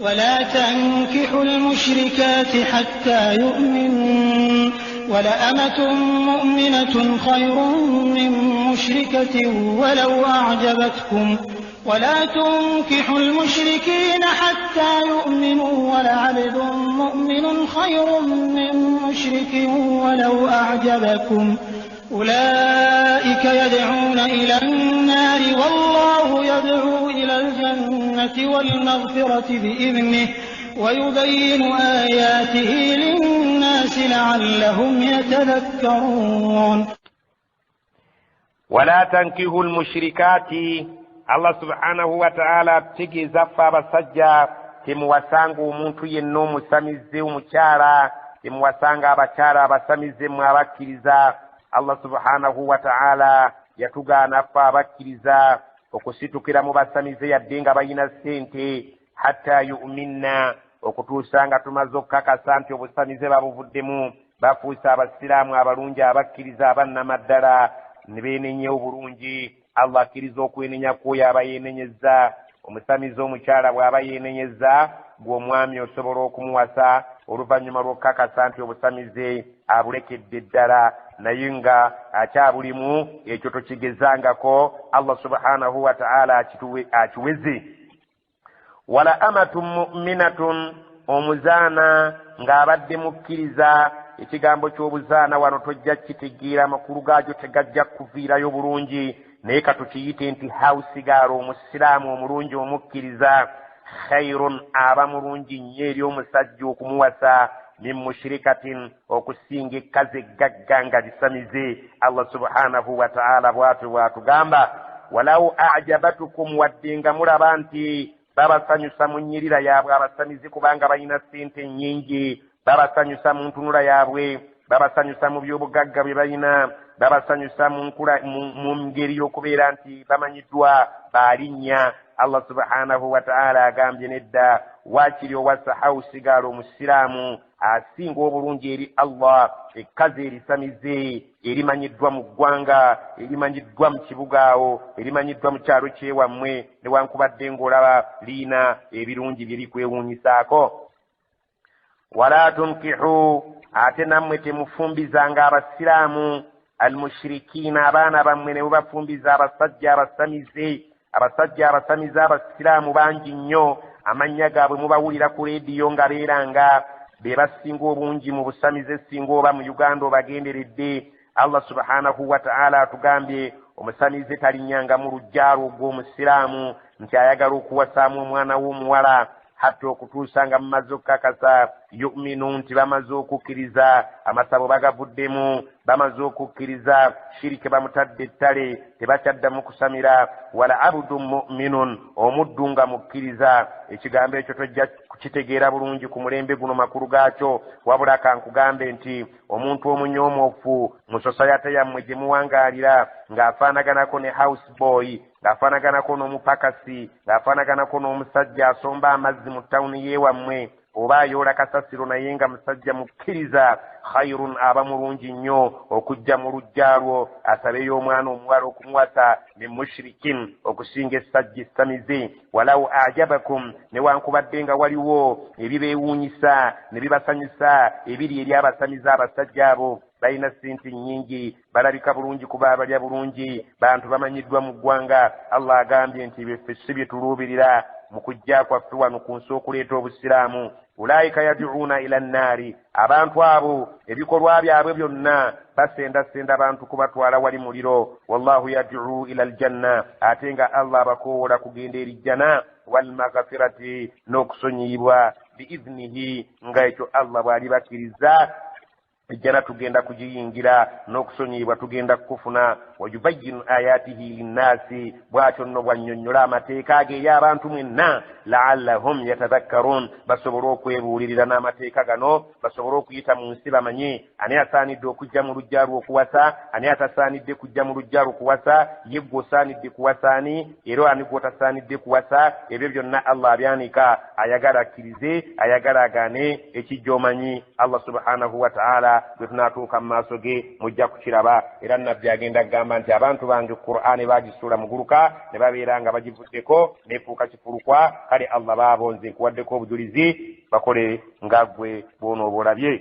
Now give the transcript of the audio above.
ولا تنكحوا المشركات حتى يؤمنوا ولأمة مؤمنة خير من مشركة ولو أعجبتكم ولا تنكحوا المشركين حتى يؤمنوا ولعبد مؤمن خير من مشرك ولو أعجبكم أولئك يدعون إلى النار والله يدعو إلى الجنة والمغفرة بإذنه ويبين آياته للناس لعلهم يتذكرون. ولا تنكحوا المشركات الله سبحانه وتعالى تيجي زفا basajja timuwasanga omuntu yenna omusamize omukyala timuwasanga abakyala abasamize mu abakkiriza. Allah subhanahu wa ta'ala yatugaana ffe abakkiriza okusitukira mu basamize yadde nga balina ssente hatta yu'minna okutuusa nga tumaze okukakasa nti obusamize babuvuddemu bafuuse abasiraamu abalungi abakkiriza abannamaddala ne beenenya obulungi. Allah akkiriza okwenenya kwoyo aba yeenenyezza. Omusamize omukyala bw'aba yeenenyezza gw'omwami osobola okumuwasa oluvannyuma lw'okukakasa nti obusamize abulekedde ddala naye nga akyabulimu ekyo tokigezangako. Allah subhanahu wa ta'ala akiweze. Wala amatun mu'minatun omuzaana ng'abadde mukkiriza. Ekigambo ky'obuzaana wano tojja kitegeera amakulu gaakyo tegajja kuviirayo bulungi naye katukiyite nti hawusigaala omusiraamu omulungi omukkiriza khairun aba mulungi nnyo eri omusajja okumuwasa min mushrikatin okusinga ekkazi eggagga nga lisamize. Allah subhanahu wa ta'ala bw'atyo bw'atugamba walaw a'jabatukum wadde nga mulaba nti babasanyusa mu nnyirira yaabwe abasamize kubanga balina ssente nnyingi, babasanyusa mu ntunula yaabwe, babasanyusa mu by'obugagga bye balina, babasanyusa mu ngeri y'okubeera nti bamanyiddwa balinnya. Allah subhanahu wa ta'ala agambye nedda waakiri owassa hawusigaala omusiraamu asinga obulungi eri Allah ekkazi erisamize erimanyiddwa mu ggwanga, erimanyiddwa mu kibuga awo, erimanyiddwa mu kyalo kyewammwe newankubadde ng'olaba liina ebirungi bye likwewuunyisaako. Wala tunkihu ate nammwe temufumbizanga abasiraamu almushirikiina abaana bammwe ne mubafumbiza abasajja abasamize. Abasajja abasamize abasiraamu bangi nnyo, amannya gaabwe mubawulira ku leediyo nga beeranga be basinga obungi mu busamize singa oba mu Uganda obagenderedde. Allah subhanahu wa ta'ala atugambye omusamize talinnyanga mu lujjaalo ogw'omusiraamu nti ayagala okuwasaamu omwana w'omuwala hatta okutuusa nga mumaze okukakasa yu'minu nti bamaze okukkiriza, amasabo bagavuddemu, bamaze okukkiriza, shirike bamutadde ettale tebakyaddamu kusamira. Wala abudun mu'minun omuddu nga mukkiriza. Ekigambo ekyo tojja kukitegeera bulungi ku mulembe guno makulu gaakyo, wabula kankugambe nti omuntu omunyoomofu mu sosayate yammwe gye muwangaalira ng'afaanaganako ne house boy, ng'afaanaganako n'omupakasi, ng'afaanaganako n'omusajja asomba amazzi mu tawuni y'ewammwe, oba ayoola kasasiro naye nga musajja mukkiriza, khairun aba mulungi nnyo okujja mu lujja lwo asabeyo omwana omuwala okumuwasa min mushrikin okusinga essajja essamize. Walaw ajabakum newankubadde nga waliwo ebibeewuunyisa ne bibasanyusa ebiri eri abasamize abasajja abo, balina ssente nnyingi, balabika bulungi kuba abalya bulungi, bantu bamanyiddwa mu ggwanga. Allah agambye nti biffe si bye tuluubirira mu kujja kwaffe wano ku nsi okuleeta obusiraamu. Ulaika yad'uuna ila nnaari, abantu abo ebikolwa byabwe byonna basendasenda abantu kubatwala wali muliro. Wallahu yad'u ila aljanna, ate nga Allah abakoowola kugenda eri jjana, wal maghfirati n'okusonyiyibwa biiznihi nga ekyo Allah bw'ali bakkiriza ejjana tugenda kugiyingira n'okusonyiyibwa tugenda kukufuna. Wayubayyinu ayatihi linnaasi, bw'atyo nno bwannyonnyola amateeka ge eri abantu mwenna, la'allahum yatadhakkarun, basobole okwebuulirira n'amateeka gano, basobole okuyita mu nsi bamanye ani asaanidde okujja mu lujja lw'okuwasa, ani atasaanidde kujja mu lujja lw'okuwasa, ye gwe osaanidde kuwasa ani, era ani gwe otasaanidde kuwasa. Ebyo byonna Allah abyanika, ayagala akkirize, ayagala agaane ekijja omanyi. Allah subhanahu wa ta'ala bwe tunaatuuka mu maaso ge mujja kukiraba. Era nabbi agenda kugamba nti abantu bange Qur'ani baagisuula muguluka ne babeera nga bagivuddeko nefuuka kifulukwa. kale Allah baabonze nkuwaddeko obujulizi bakole nga ggwe bw'onooba olabye.